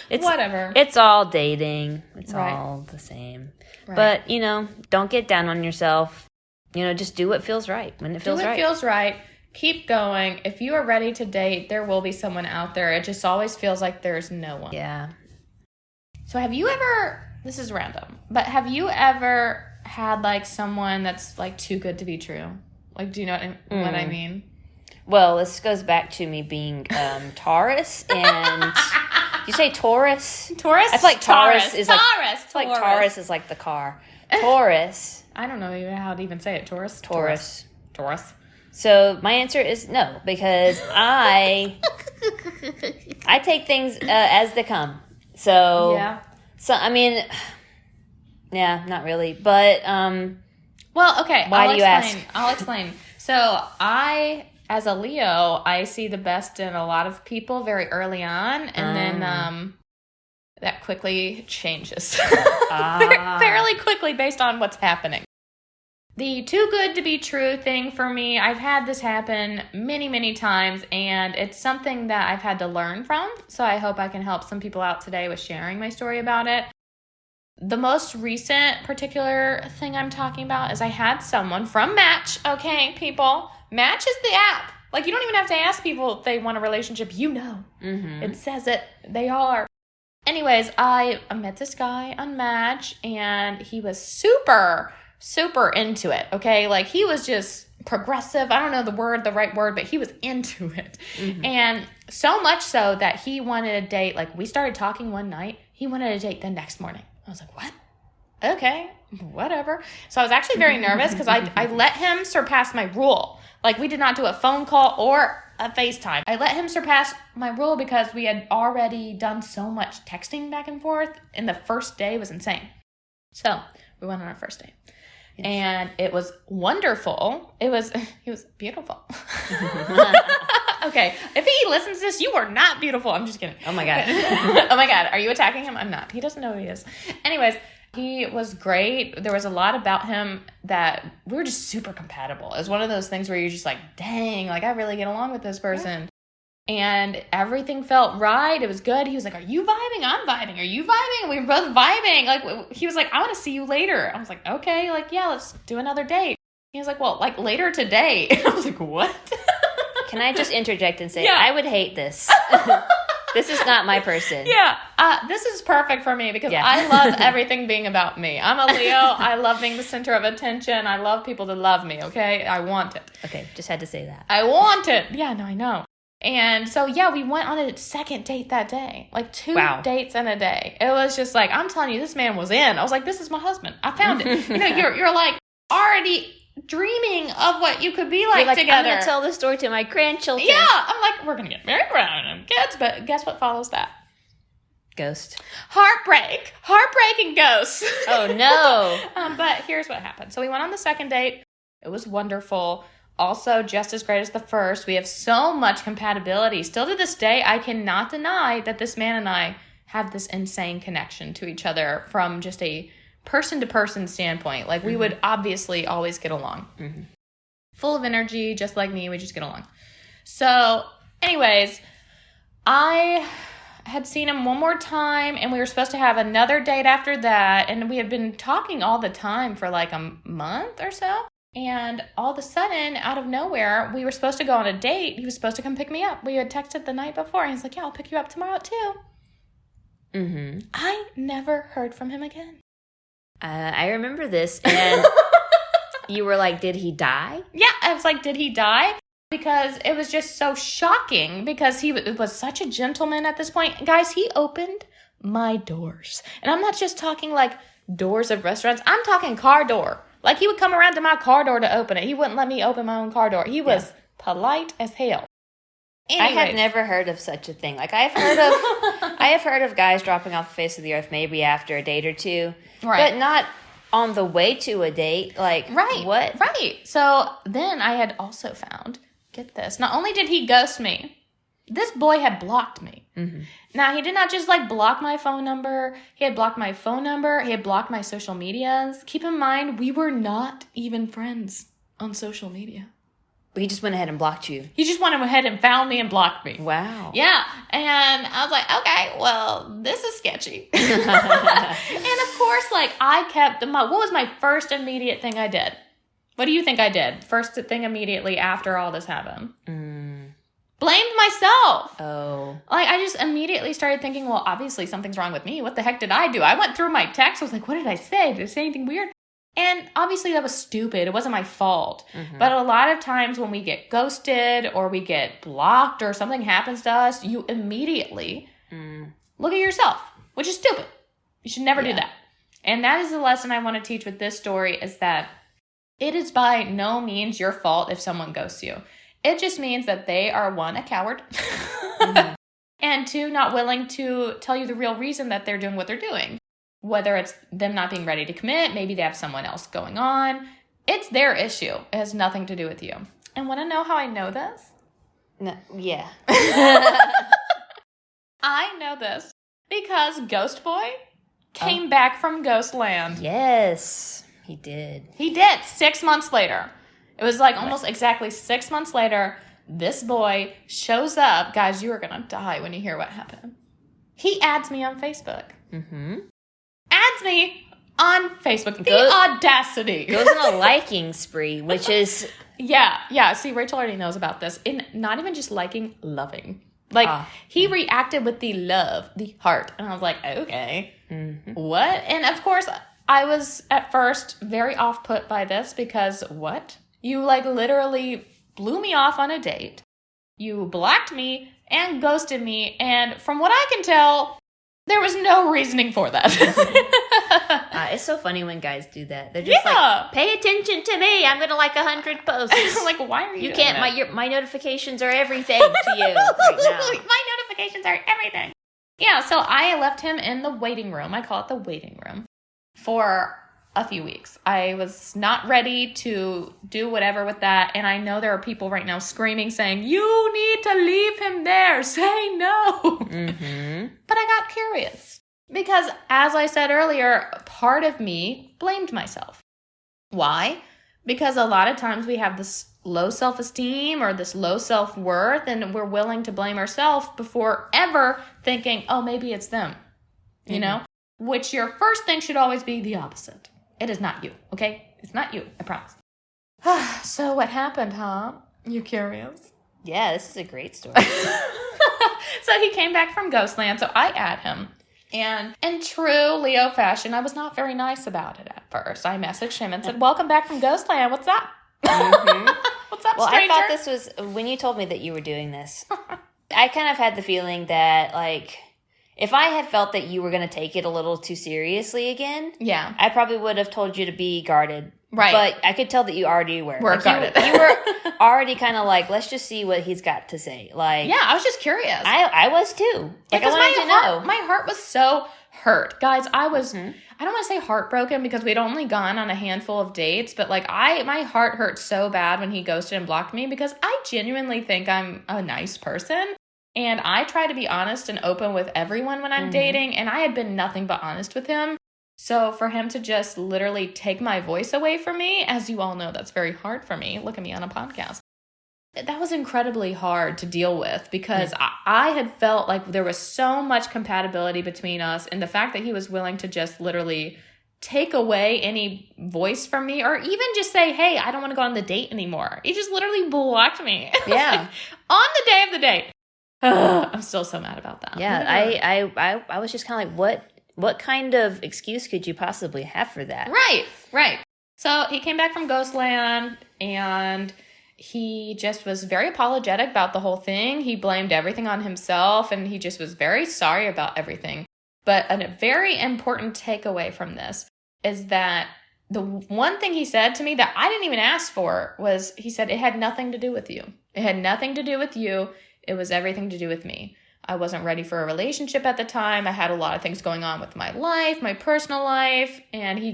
Whatever. It's all dating. It's all the same. Right. But, don't get down on yourself. Just do what feels right when it feels right. Do what feels right. keep going. If you are ready to date, there will be someone out there. It just always feels like there's no one. Yeah. So have you ever, this is random, but have you ever had like someone that's like too good to be true? Like, do you know what I mean? Well, this goes back to me being Taurus, and you say Taurus? Taurus? I feel like Taurus is like Taurus. I feel like Taurus is like the car. Taurus. I don't know even how to even say it. Taurus. Taurus. So my answer is no, because I take things as they come. So yeah. So I mean, yeah, not really, but well, okay. Why do you ask? I'll explain. So I, as a Leo, I see the best in a lot of people very early on, and then that quickly changes fairly quickly based on what's happening. The too good to be true thing for me, I've had this happen many, many times, and it's something that I've had to learn from. So I hope I can help some people out today with sharing my story about it. The most recent particular thing I'm talking about is I had someone from Match. Okay, people. Match is the app. Like, you don't even have to ask people if they want a relationship. You know. Mm-hmm. It says it. They are. Anyways, I met this guy on Match, and he was super into it, okay? Like, he was just progressive. I don't know the right word, but he was into it. Mm-hmm. And so much so that he wanted a date. Like, we started talking one night. He wanted a date the next morning. I was like, what? Okay, whatever. So I was actually very nervous because I let him surpass my rule. Like, we did not do a phone call or a FaceTime. I let him surpass my rule because we had already done so much texting back and forth, and the first day was insane. So we went on our first date. Yes. And it was wonderful. He was beautiful. Okay, if he listens to this, you are not beautiful. I'm just kidding. Oh my God. Oh my God. Are you attacking him? I'm not. He doesn't know who he is. Anyways, he was great. There was a lot about him that we were just super compatible. It was one of those things where you're just like, dang, like I really get along with this person. And everything felt right. It was good. He was like, are you vibing? I'm vibing. Are you vibing? We were both vibing. Like, he was like, I want to see you later. I was like, okay, like, yeah, let's do another date. He was like, well, like later today. And I was like, what? Can I just interject and say, I would hate this. This is not my person. Yeah. This is perfect for me because I love everything being about me. I'm a Leo. I love being the center of attention. I love people to love me, okay? I want it. Okay, just had to say that. I want it. Yeah, no, I know. And so, yeah, we went on a second date that day. Like 2 dates in a day. It was just like, I'm telling you, this man was in. I was like, this is my husband. I found it. You know, you're like already dreaming of what you could be like together. I'm going to tell this story to my grandchildren. Yeah, I'm like, we're going to get married, we're going to have kids, but guess what follows that? Ghost. Heartbreak and ghosts. Oh, no. But here's what happened. So we went on the second date. It was wonderful. Also, just as great as the first. We have so much compatibility. Still to this day, I cannot deny that this man and I have this insane connection to each other from just a person-to-person standpoint. Like, we would obviously always get along. Mm-hmm. Full of energy, just like me. We just get along. So, anyways, I had seen him one more time, and we were supposed to have another date after that, and we had been talking all the time for like a month or so. And all of a sudden, out of nowhere, we were supposed to go on a date. He was supposed to come pick me up. We had texted the night before, and he's like, yeah, I'll pick you up tomorrow too. Mm-hmm. I never heard from him again. I remember this, and you were like, did he die? Yeah, I was like, did he die? Because it was just so shocking, because he was such a gentleman at this point. Guys, he opened my doors. And I'm not just talking like doors of restaurants. I'm talking car door. Like, he would come around to my car door to open it. He wouldn't let me open my own car door. He was polite as hell. Anyways. I have never heard of such a thing. Like, I have heard of guys dropping off the face of the earth maybe after a date or two. Right. But not on the way to a date. Like, what? Right. So then I had also found, get this, not only did he ghost me, this boy had blocked me. Mm-hmm. Now, he did not just like block my phone number. He had blocked my phone number. He had blocked my social medias. Keep in mind, we were not even friends on social media. But he just went ahead and blocked you. He just went ahead and found me and blocked me. Wow. Yeah. And I was like, okay, well, this is sketchy. And of course, like, I kept what was my first immediate thing I did? What do you think I did? First thing immediately after all this happened. Blamed myself. Oh. Like, I just immediately started thinking, well, obviously something's wrong with me. What the heck did I do? I went through my text. I was like, what did I say? Did I say anything weird? And obviously that was stupid. It wasn't my fault. But a lot of times when we get ghosted or we get blocked or something happens to us, you immediately look at yourself, which is stupid. You should never do that. And that is the lesson I want to teach with this story, is that it is by no means your fault if someone ghosts you. It just means that they are, one, a coward, and two, not willing to tell you the real reason that they're doing what they're doing. Whether it's them not being ready to commit, maybe they have someone else going on. It's their issue. It has nothing to do with you. And want to know how I know this? No, yeah. I know this because Ghost Boy came back from Ghostland. Yes, he did. He did, 6 months later. It was like almost exactly 6 months later, this boy shows up. Guys, you are going to die when you hear what happened. He adds me on Facebook. Adds me on Facebook. The audacity. Goes on a liking spree, which is... Yeah. See, Rachel already knows about this. In not even just liking, loving. Like, he reacted with the love, the heart. And I was like, okay. What? And of course, I was at first very off-put by this because what? You, like, literally blew me off on a date. You blocked me and ghosted me. And from what I can tell, there was no reasoning for that. It's so funny when guys do that. They're just like, pay attention to me. I'm going to like 100 posts. Like, why are you You doing can't, that? my notifications are everything to you right now. My notifications are everything. Yeah, so I left him in the waiting room. I call it the waiting room. For a few weeks. I was not ready to do whatever with that. And I know there are people right now screaming, saying, you need to leave him there. Say no. But I got curious. Because as I said earlier, part of me blamed myself. Why? Because a lot of times we have this low self-esteem or this low self-worth, and we're willing to blame ourselves before ever thinking, oh, maybe it's them. You know? Which your first thing should always be the opposite. It is not you, okay? It's not you, I promise. So what happened, huh? You curious? Yeah, this is a great story. So he came back from Ghostland, so I add him. And in true Leo fashion, I was not very nice about it at first. I messaged him and said, welcome back from Ghostland, what's up? What's up, well, stranger? I thought this was, when you told me that you were doing this, I kind of had the feeling that, like, if I had felt that you were going to take it a little too seriously again, I probably would have told you to be guarded. Right. But I could tell that you already were. We're guarded. You were already kind of like, let's just see what he's got to say. Like, yeah, I was just curious. I was too. Like, because I wanted to know. My heart was so hurt. Guys, I was, I don't want to say heartbroken because we'd only gone on a handful of dates, but like my heart hurt so bad when he ghosted and blocked me because I genuinely think I'm a nice person. And I try to be honest and open with everyone when I'm dating, and I had been nothing but honest with him. So for him to just literally take my voice away from me, as you all know, that's very hard for me. Look at me on a podcast. That was incredibly hard to deal with because I had felt like there was so much compatibility between us, and the fact that he was willing to just literally take away any voice from me or even just say, hey, I don't want to go on the date anymore. He just literally blocked me. Yeah. On the day of the date. I'm still so mad about that. Yeah, I was just kind of like, what kind of excuse could you possibly have for that? Right. So he came back from Ghostland and he just was very apologetic about the whole thing. He blamed everything on himself and he just was very sorry about everything. But a very important takeaway from this is that the one thing he said to me that I didn't even ask for was, he said, it had nothing to do with you. It had nothing to do with you. It was everything to do with me. I wasn't ready for a relationship at the time. I had a lot of things going on with my life, my personal life, and he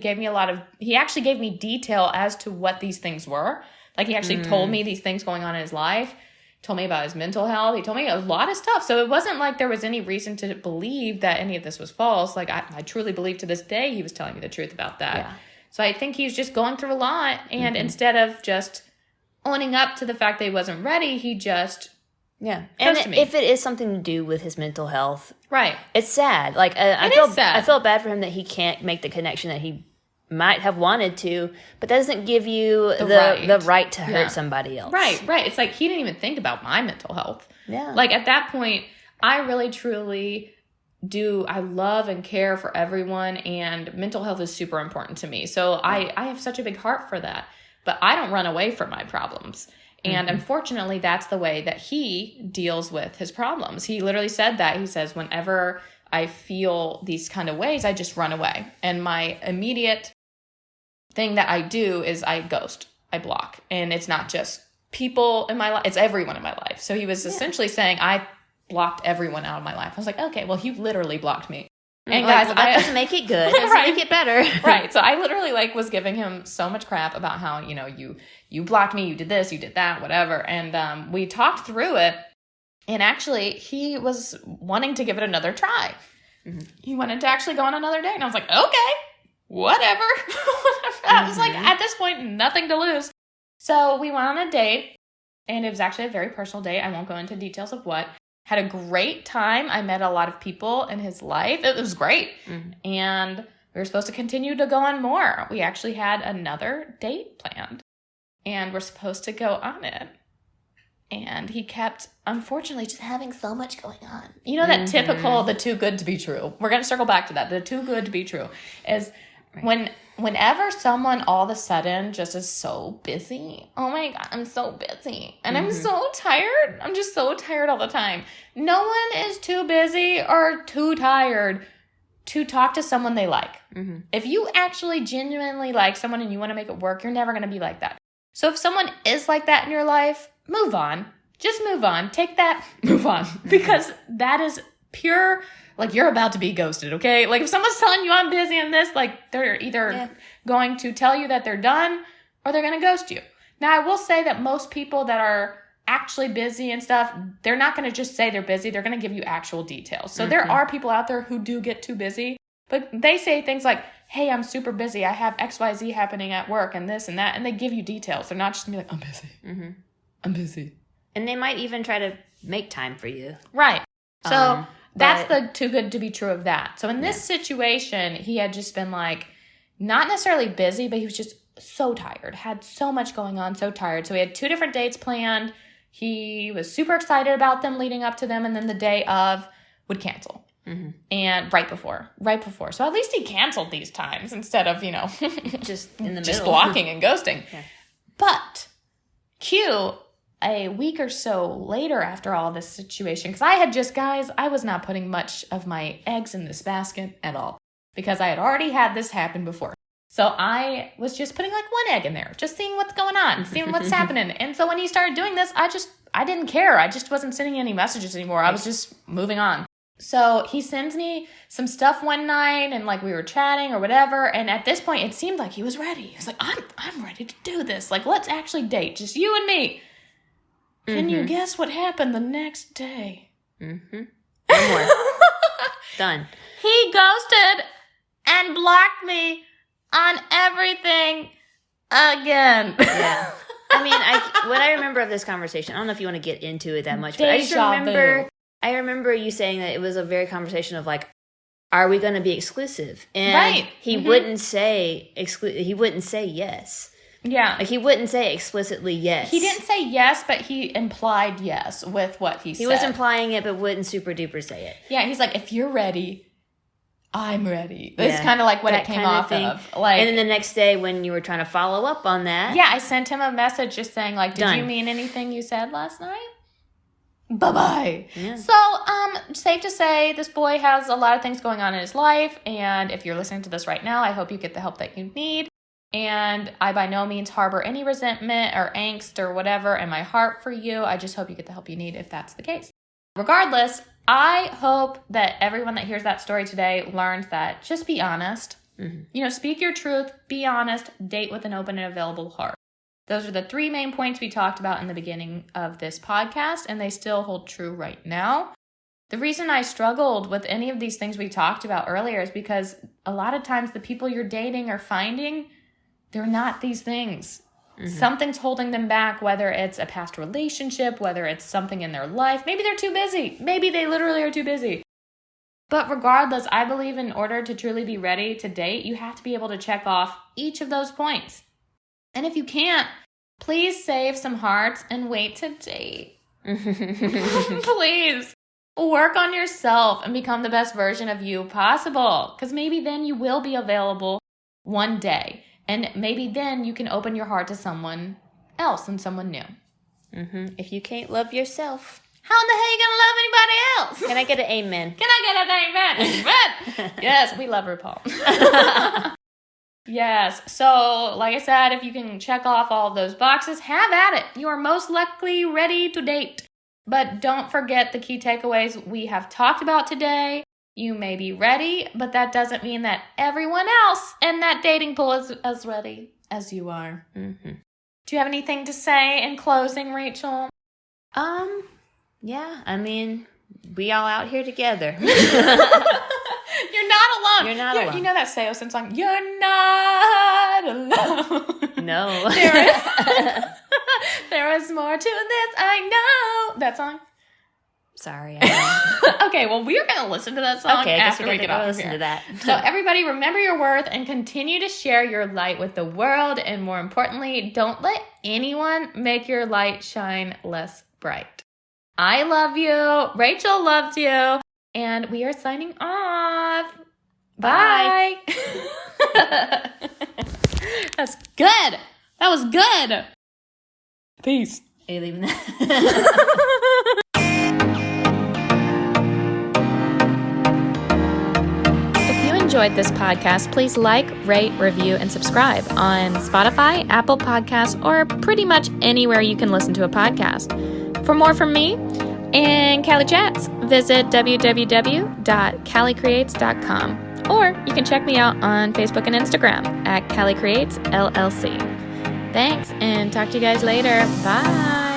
actually gave me detail as to what these things were. Like he actually told me these things going on in his life, told me about his mental health. He told me a lot of stuff. So it wasn't like there was any reason to believe that any of this was false. Like I truly believe to this day he was telling me the truth about that. Yeah. So I think he was just going through a lot. And instead of just owning up to the fact that he wasn't ready, he just... Yeah. And if it is something to do with his mental health, right, it's sad. Like I feel bad for him that he can't make the connection that he might have wanted to, but that doesn't give you the right to hurt somebody else. Right. It's like he didn't even think about my mental health. Yeah. Like at that point, I really truly I love and care for everyone, and mental health is super important to me. So I have such a big heart for that, but I don't run away from my problems. And unfortunately, that's the way that he deals with his problems. He literally said that. He says, whenever I feel these kind of ways, I just run away. And my immediate thing that I do is I ghost, I block. And it's not just people in my life, it's everyone in my life. So he was essentially saying, I blocked everyone out of my life. I was like, okay, well, you literally blocked me. And guys, that doesn't make it good. It doesn't make it better. Right. So I literally was giving him so much crap about how, you blocked me, you did this, you did that, whatever. And we talked through it. And actually, he was wanting to give it another try. Mm-hmm. He wanted to actually go on another date. And I was like, okay, whatever. I was like, at this point, nothing to lose. So we went on a date. And it was actually a very personal date. I won't go into details of what. Had a great time. I met a lot of people in his life. It was great. Mm-hmm. And we were supposed to continue to go on more. We actually had another date planned. And we're supposed to go on it. And he kept, unfortunately, just having so much going on. You know that typical, the too good to be true. We're going to circle back to that. The too good to be true is whenever someone all of a sudden just is so busy. Oh my God, I'm so busy. And I'm so tired. I'm just so tired all the time. No one is too busy or too tired to talk to someone they like. Mm-hmm. If you actually genuinely like someone and you want to make it work, you're never going to be like that. So if someone is like that in your life, move on. Just move on. Take that, move on. Because that is pure, you're about to be ghosted, okay? If someone's telling you I'm busy and this, they're either going to tell you that they're done or they're going to ghost you. Now, I will say that most people that are actually busy and stuff, they're not going to just say they're busy. They're going to give you actual details. So there are people out there who do get too busy, but they say things like, hey, I'm super busy. I have XYZ happening at work and this and that. And they give you details. They're not just going to be like, I'm busy. Mm-hmm. I'm busy. And they might even try to make time for you. Right. So that's the too good to be true of that. So in this situation, he had just been not necessarily busy, but he was just so tired, had so much going on, so tired. So we had 2 different dates planned. He was super excited about them leading up to them. And then the day of would cancel. Mm-hmm. And right before. So at least he canceled these times instead of, just in the middle. Just blocking and ghosting. Yeah. But a week or so later after all this situation, because I was not putting much of my eggs in this basket at all because I had already had this happen before. So I was just putting 1 egg in there, just seeing what's going on, seeing what's happening. And so when he started doing this, I didn't care. I just wasn't sending any messages anymore. I was just moving on. So he sends me some stuff one night and we were chatting or whatever. And at this point, it seemed like he was ready. He was like, I'm ready to do this. Let's actually date, just you and me. Can you guess what happened the next day? Mm-hmm. One more. Done. He ghosted and blocked me on everything again. Yeah. I mean, what I remember of this conversation, I don't know if you want to get into it that much, but I remember you saying that it was a very conversation of are we going to be exclusive? And he wouldn't say he wouldn't say yes. Yeah. He wouldn't say explicitly yes. He didn't say yes, but he implied yes with what he said. He was implying it, but wouldn't super duper say it. Yeah, he's like, if you're ready, I'm ready. It's kind of what it came off of. And then the next day when you were trying to follow up on that. Yeah, I sent him a message just saying did you mean anything you said last night? Bye-bye. Yeah. So, safe to say, this boy has a lot of things going on in his life. And if you're listening to this right now, I hope you get the help that you need. And I by no means harbor any resentment or angst or whatever in my heart for you. I just hope you get the help you need if that's the case. Regardless, I hope that everyone that hears that story today learns that just be honest. Mm-hmm. Speak your truth, be honest, date with an open and available heart. Those are the 3 main points we talked about in the beginning of this podcast, and they still hold true right now. The reason I struggled with any of these things we talked about earlier is because a lot of times the people you're dating or finding, they're not these things. Mm-hmm. Something's holding them back, whether it's a past relationship, whether it's something in their life. Maybe they're too busy. Maybe they literally are too busy. But regardless, I believe in order to truly be ready to date, you have to be able to check off each of those points. And if you can't, please save some hearts and wait to date. Please work on yourself and become the best version of you possible. Because maybe then you will be available one day. And maybe then you can open your heart to someone else and someone new. If you can't love yourself, how in the hell are you going to love anybody else? Can I get an amen? Can I get an amen? Amen. Yes, we love RuPaul. Yes. So, like I said, if you can check off all of those boxes, have at it. You are most likely ready to date. But don't forget the key takeaways we have talked about today. You may be ready, but that doesn't mean that everyone else in that dating pool is as ready as you are. Do you have anything to say in closing, Rachel? Yeah, I mean, we all out here together. You're not alone. You're not alone. You know that Seosin song, You're Not Alone. No. There is more to this, I know. That song? Sorry. Okay, well, we are going to listen to that song after we get off listen here. to that. So everybody, remember your worth and continue to share your light with the world. And more importantly, don't let anyone make your light shine less bright. I love you. Rachel loves you. And we are signing off. Bye. That's good. That was good. Peace. Are you leaving that? If you enjoyed this podcast, please like, rate, review, and subscribe on Spotify, Apple Podcasts, or pretty much anywhere you can listen to a podcast. For more from me and Cali Chats, visit www.calicreates.com. Or you can check me out on Facebook and Instagram at Cali Creates LLC. Thanks, and talk to you guys later. Bye.